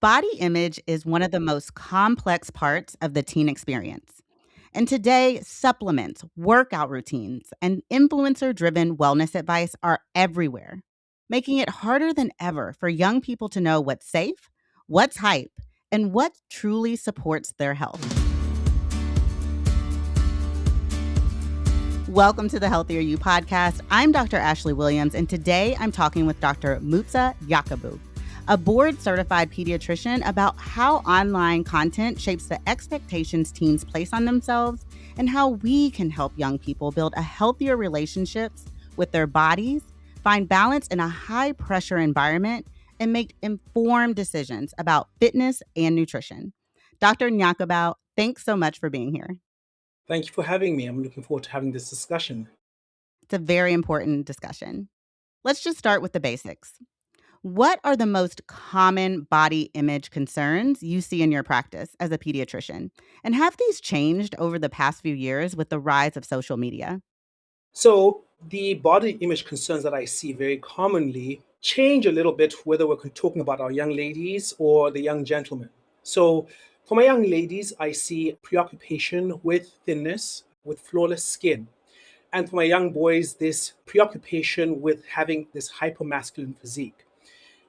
Body image is one of the most complex parts of the teen experience. And today, supplements, workout routines, and influencer driven wellness advice are everywhere, making it harder than ever for young people to know what's safe, what's hype, and what truly supports their health. Welcome to the Healthier You podcast. I'm Dr. Ashlee Williams, and today I'm talking with Dr. Mutsa Nyakabau, a board certified pediatrician, about how online content shapes the expectations teens place on themselves and how we can help young people build a healthier relationships with their bodies, find balance in a high pressure environment, and make informed decisions about fitness and nutrition. Dr. Nyakabau, thanks so much for being here. Thank you for having me. I'm looking forward to having this discussion. It's a very important discussion. Let's just start with the basics. What are the most common body image concerns you see in your practice as a pediatrician? And have these changed over the past few years with the rise of social media? So, the body image concerns that I see very commonly change a little bit whether we're talking about our young ladies or the young gentlemen. So, for my young ladies, I see preoccupation with thinness, with flawless skin. And for my young boys, this preoccupation with having this hypermasculine physique.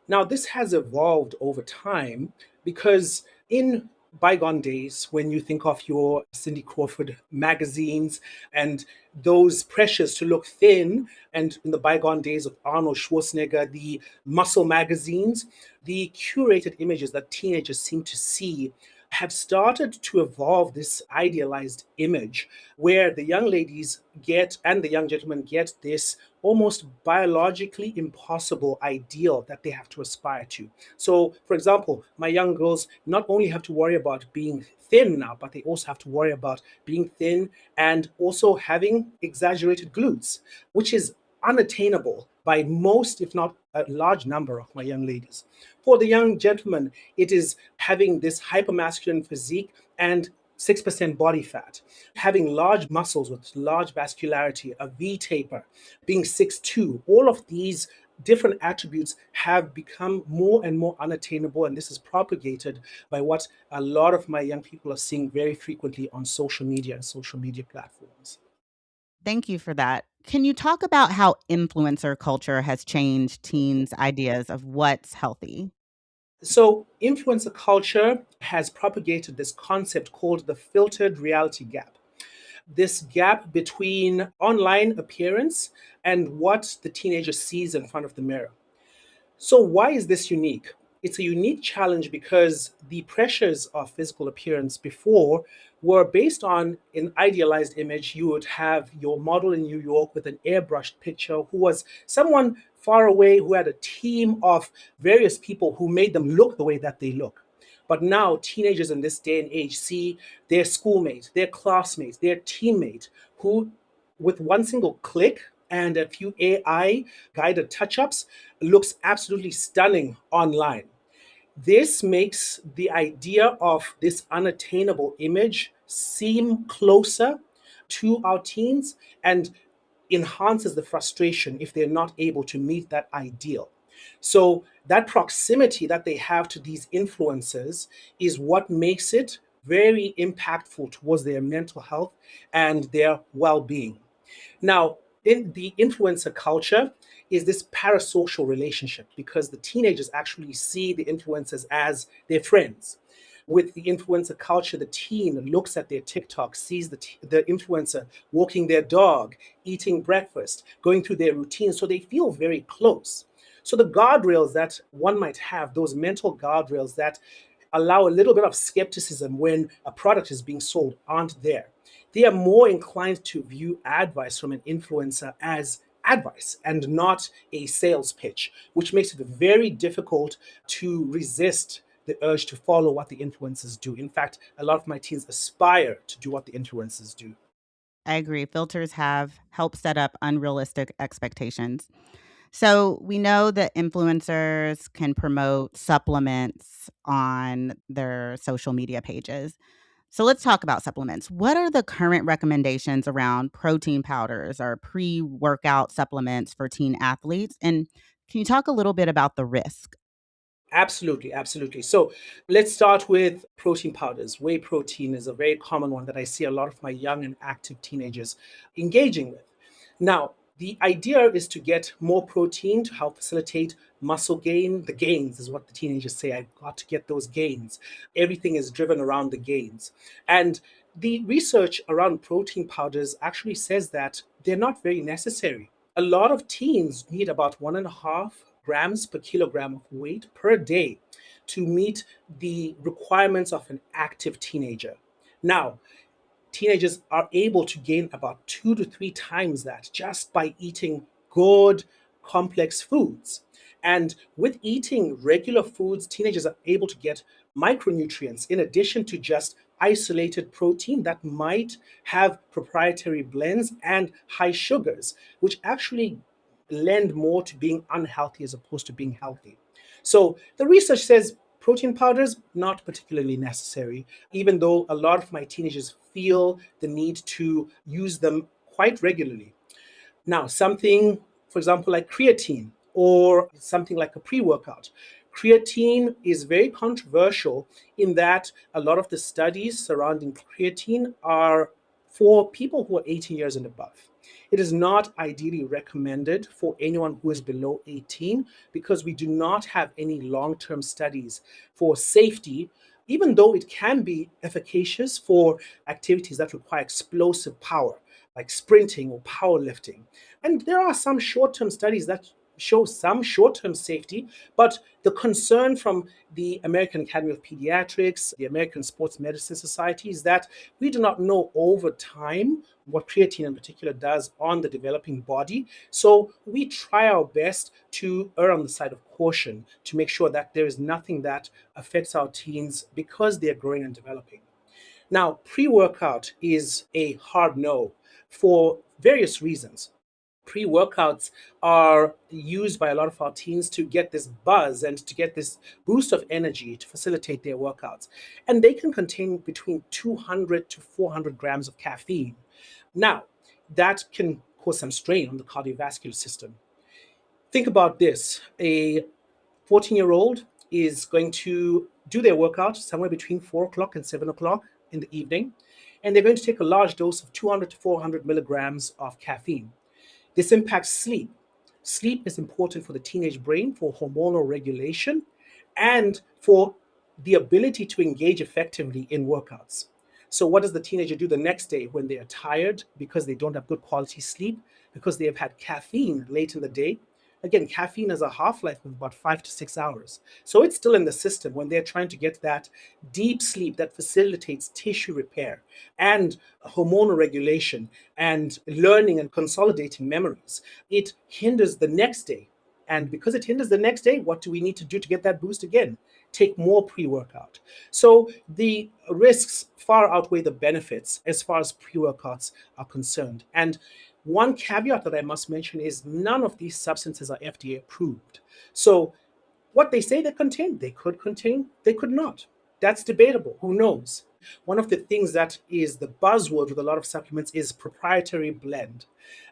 Now, this has evolved over time because in bygone days, when you think of your Cindy Crawford magazines and those pressures to look thin, and in the bygone days of Arnold Schwarzenegger, the muscle magazines, the curated images that teenagers seem to see have started to evolve this idealized image where the young ladies get and the young gentlemen get this almost biologically impossible ideal that they have to aspire to. So, for example, my young girls not only have to worry about being thin now, but they also have to worry about being thin and also having exaggerated glutes, which is unattainable by most, if not a large number of my young ladies. For the young gentlemen, it is having this hypermasculine physique and 6% body fat, having large muscles with large vascularity, a V taper, being 6'2", all of these different attributes have become more and more unattainable. And this is propagated by what a lot of my young people are seeing very frequently on social media and social media platforms. Thank you for that. Can you talk about how influencer culture has changed teens' ideas of what's healthy? So, influencer culture has propagated this concept called the filtered reality gap. This gap between online appearance and what the teenager sees in front of the mirror. So, why is this unique? It's a unique challenge because the pressures of physical appearance before were based on an idealized image. You would have your model in New York with an airbrushed picture who was someone far away who had a team of various people who made them look the way that they look. But now, teenagers in this day and age see their schoolmates, their classmates, their teammates who, with one single click and a few AI guided touch ups, looks absolutely stunning online. This makes the idea of this unattainable image seem closer to our teens and enhances the frustration if they're not able to meet that ideal. So, that proximity that they have to these influences is what makes it very impactful towards their mental health and their well being. Now, in the influencer culture is this parasocial relationship because the teenagers actually see the influencers as their friends. With the influencer culture, the teen looks at their TikTok, sees the influencer walking their dog, eating breakfast, going through their routine, so they feel very close. So the guardrails that one might have, those mental guardrails that allow a little bit of skepticism when a product is being sold, aren't there. They are more inclined to view advice from an influencer as advice and not a sales pitch, which makes it very difficult to resist the urge to follow what the influencers do. In fact, a lot of my teens aspire to do what the influencers do. I agree. Filters have helped set up unrealistic expectations. So we know that influencers can promote supplements on their social media pages. So let's talk about supplements. What are the current recommendations around protein powders or pre workout supplements for teen athletes? And can you talk a little bit about the risk? Absolutely, absolutely. So let's start with protein powders. Whey protein is a very common one that I see a lot of my young and active teenagers engaging with. Now, the idea is to get more protein to help facilitate muscle gain. The gains is what the teenagers say. I've got to get those gains. Everything is driven around the gains. And the research around protein powders actually says that they're not very necessary. A lot of teens need about 1.5 grams per kilogram of weight per day to meet the requirements of an active teenager. Now, teenagers are able to gain about 2 to 3 times that just by eating good, complex foods. And with eating regular foods, teenagers are able to get micronutrients in addition to just isolated protein that might have proprietary blends and high sugars, which actually lend more to being unhealthy as opposed to being healthy. So the research says protein powders not particularly necessary, even though a lot of my teenagers feel the need to use them quite regularly. Now, something, for example, like creatine or something like a pre workout. Creatine is very controversial in that a lot of the studies surrounding creatine are for people who are 18 years and above. It is not ideally recommended for anyone who is below 18 because we do not have any long term studies for safety, even though it can be efficacious for activities that require explosive power, like sprinting or powerlifting. And there are some short term studies that show some short term safety, but the concern from the American Academy of Pediatrics, the American Sports Medicine Society, is that we do not know over time what creatine in particular does on the developing body. So we try our best to err on the side of caution to make sure that there is nothing that affects our teens because they're growing and developing. Now, pre workout is a hard no for various reasons. Pre workouts are used by a lot of our teens to get this buzz and to get this boost of energy to facilitate their workouts. And they can contain between 200 to 400 grams of caffeine. Now, that can cause some strain on the cardiovascular system. Think about this: a 14-year-old is going to do their workout somewhere between 4 o'clock and 7 o'clock in the evening, and they're going to take a large dose of 200 to 400 milligrams of caffeine. This impacts sleep. Sleep is important for the teenage brain for hormonal regulation and for the ability to engage effectively in workouts. So, what does the teenager do the next day when they are tired because they don't have good quality sleep, because they have had caffeine late in the day? Again, caffeine has a half life of about 5 to 6 hours. So, it's still in the system when they're trying to get that deep sleep that facilitates tissue repair and hormonal regulation and learning and consolidating memories. It hinders the next day. And because it hinders the next day, what do we need to do to get that boost again? Take more pre workout. So the risks far outweigh the benefits as far as pre workouts are concerned. And one caveat that I must mention is none of these substances are FDA approved. So what they say contain, they could not. That's debatable. Who knows? One of the things that is the buzzword with a lot of supplements is proprietary blend.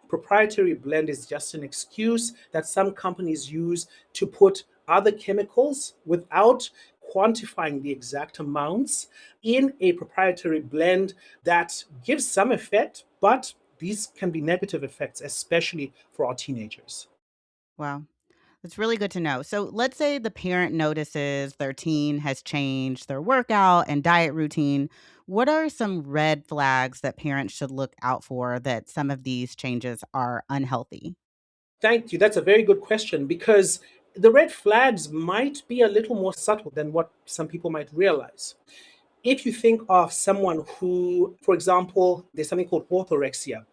Proprietary blend is just an excuse that some companies use to put other chemicals without quantifying the exact amounts in a proprietary blend that gives some effect, but these can be negative effects, especially for our teenagers. Wow. It's really good to know. So let's say the parent notices their teen has changed their workout and diet routine. What are some red flags that parents should look out for that some of these changes are unhealthy? Thank you. That's a very good question because the red flags might be a little more subtle than what some people might realize. If you think of someone who, for example, there's something called orthorexia,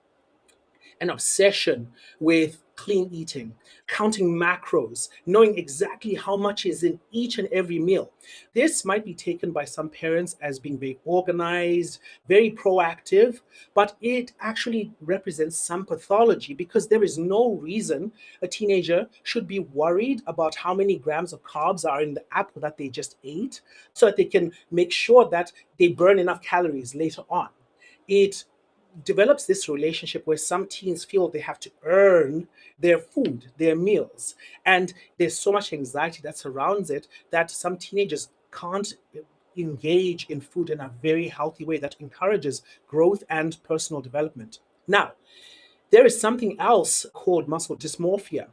an obsession with clean eating, counting macros, knowing exactly how much is in each and every meal. This might be taken by some parents as being very organized, very proactive, but it actually represents some pathology because there is no reason a teenager should be worried about how many grams of carbs are in the apple that they just ate so that they can make sure that they burn enough calories later on. It develops this relationship where some teens feel they have to earn their food, their meals. And there's so much anxiety that surrounds it that some teenagers can't engage in food in a very healthy way that encourages growth and personal development. Now, there is something else called muscle dysmorphia.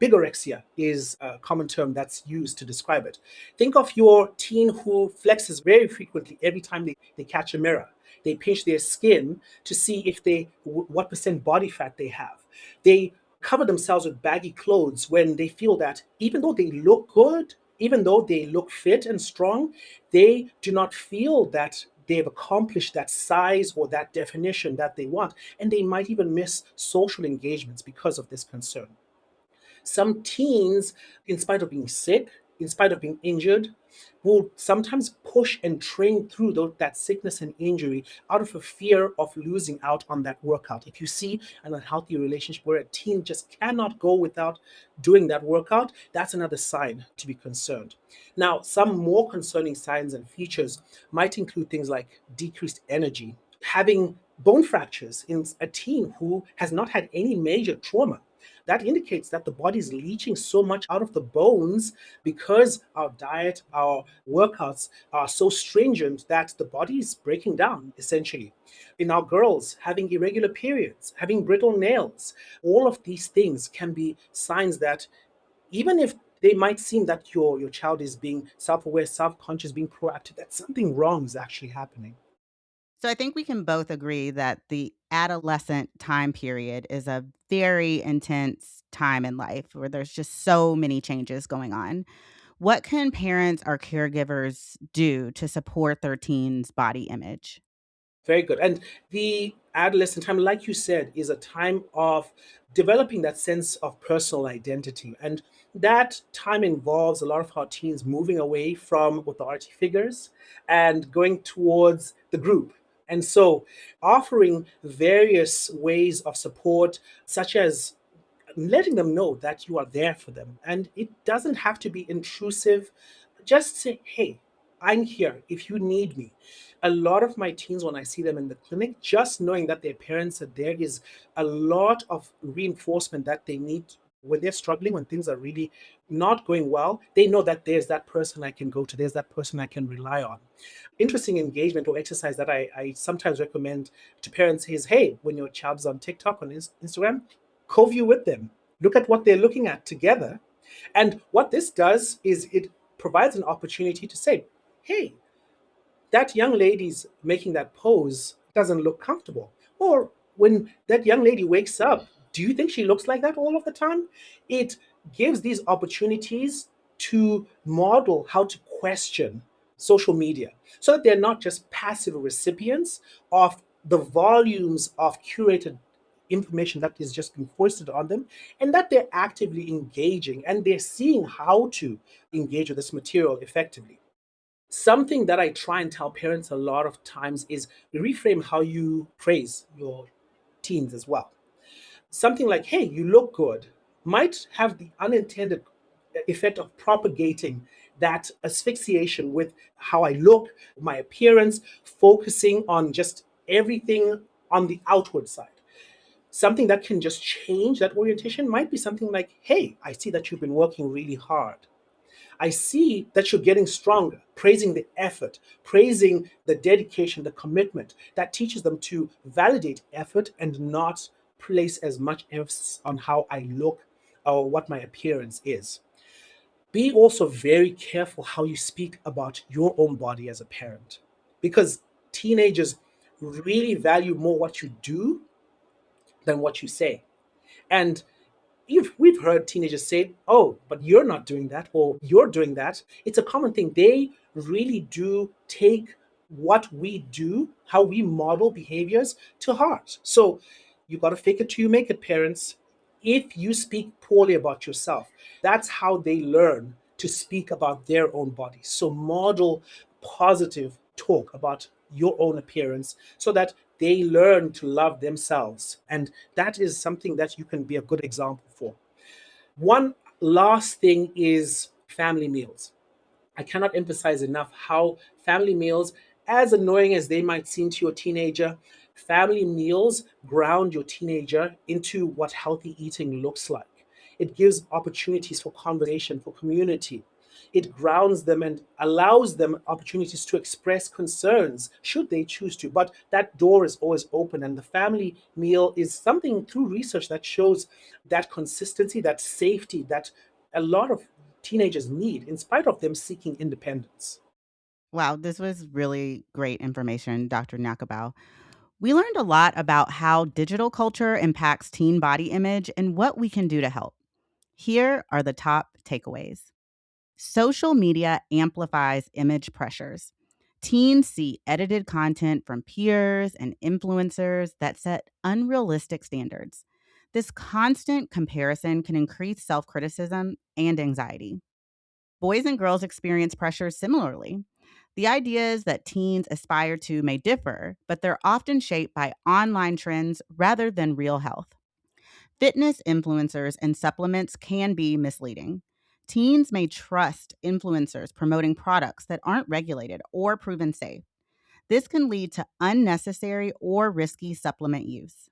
Bigorexia is a common term that's used to describe it. Think of your teen who flexes very frequently every time they catch a mirror. They pinch their skin to see if what percent body fat they have. They cover themselves with baggy clothes when they feel that even though they look good, even though they look fit and strong, they do not feel that they've accomplished that size or that definition that they want. And they might even miss social engagements because of this concern. Some teens, in spite of being sick, in spite of being injured, will sometimes push and train through that sickness and injury out of a fear of losing out on that workout. If you see an unhealthy relationship where a teen just cannot go without doing that workout, that's another sign to be concerned. Now, some more concerning signs and features might include things like decreased energy, having bone fractures in a teen who has not had any major trauma. That indicates that the body is leaching so much out of the bones because our diet, our workouts are so stringent that the body is breaking down, essentially. In our girls, having irregular periods, having brittle nails, all of these things can be signs that even if they might seem that your child is being self-aware, self-conscious, being proactive, that something wrong is actually happening. So I think we can both agree that the adolescent time period is a very intense time in life where there's just so many changes going on. What can parents or caregivers do to support their teen's body image? Very good. And the adolescent time, like you said, is a time of developing that sense of personal identity. And that time involves a lot of our teens moving away from authority figures and going towards the group. And so, offering various ways of support, such as letting them know that you are there for them. And it doesn't have to be intrusive. Just say, hey, I'm here if you need me. A lot of my teens, when I see them in the clinic, just knowing that their parents are there is a lot of reinforcement that they need when they're struggling, when things are really not going well. They know that there's that person I can go to, there's that person I can rely on. Interesting engagement or exercise that I sometimes recommend to parents is, hey, when your child's on TikTok, on Instagram, co-view with them. Look at what they're looking at together. And what this does is it provides an opportunity to say, hey, that young lady's making that pose doesn't look comfortable. Or when that young lady wakes up, do you think she looks like that all of the time? It gives these opportunities to model how to question social media so that they're not just passive recipients of the volumes of curated information that is just being foisted on them, and that they're actively engaging and they're seeing how to engage with this material effectively. Something that I try and tell parents a lot of times is reframe how you praise your teens as well. Something like, hey, you look good, might have the unintended effect of propagating that asphyxiation with how I look, my appearance, focusing on just everything on the outward side. Something that can just change that orientation might be something like, hey, I see that you've been working really hard. I see that you're getting stronger, praising the effort, praising the dedication, the commitment. That teaches them to validate effort and not place as much emphasis on how I look or what my appearance is. Be also very careful how you speak about your own body as a parent, because teenagers really value more what you do than what you say. And we've heard teenagers say, oh, but you're not doing that, or you're doing that. It's a common thing. They really do take what we do, how we model behaviors to heart. So you got to fake it till you make it, parents. If you speak poorly about yourself, that's how they learn to speak about their own bodies. So model positive talk about your own appearance so that they learn to love themselves. And that is something that you can be a good example for. One last thing is family meals. I cannot emphasize enough how family meals as annoying as they might seem to your teenager, family meals ground your teenager into what healthy eating looks like. It gives opportunities for conversation, for community. It grounds them and allows them opportunities to express concerns should they choose to. But that door is always open, and the family meal is something through research that shows that consistency, that safety that a lot of teenagers need in spite of them seeking independence. Wow, this was really great information, Dr. Nyakabau. We learned a lot about how digital culture impacts teen body image and what we can do to help. Here are the top takeaways. Social media amplifies image pressures. Teens see edited content from peers and influencers that set unrealistic standards. This constant comparison can increase self criticism and anxiety. Boys and girls experience pressure similarly. The ideas that teens aspire to may differ, but they're often shaped by online trends rather than real health. Fitness influencers and supplements can be misleading. Teens may trust influencers promoting products that aren't regulated or proven safe. This can lead to unnecessary or risky supplement use.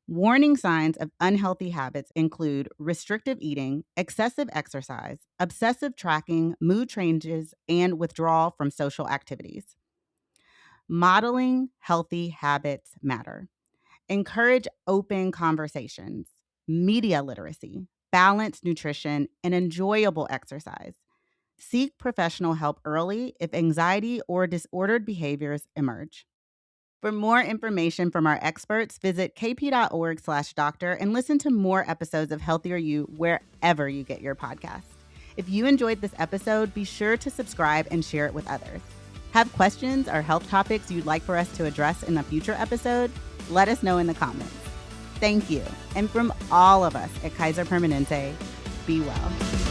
Warning signs of unhealthy habits include restrictive eating, excessive exercise, obsessive tracking, mood changes, and withdrawal from social activities. Modeling healthy habits matter. Encourage open conversations, media literacy, balanced nutrition, and enjoyable exercise. Seek professional help early if anxiety or disordered behaviors emerge. For more information from our experts, visit kp.org/doctor and listen to more episodes of Healthier You wherever you get your podcasts. If you enjoyed this episode, be sure to subscribe and share it with others. Have questions or health topics you'd like for us to address in a future episode? Let us know in the comments. Thank you. And from all of us at Kaiser Permanente, be well.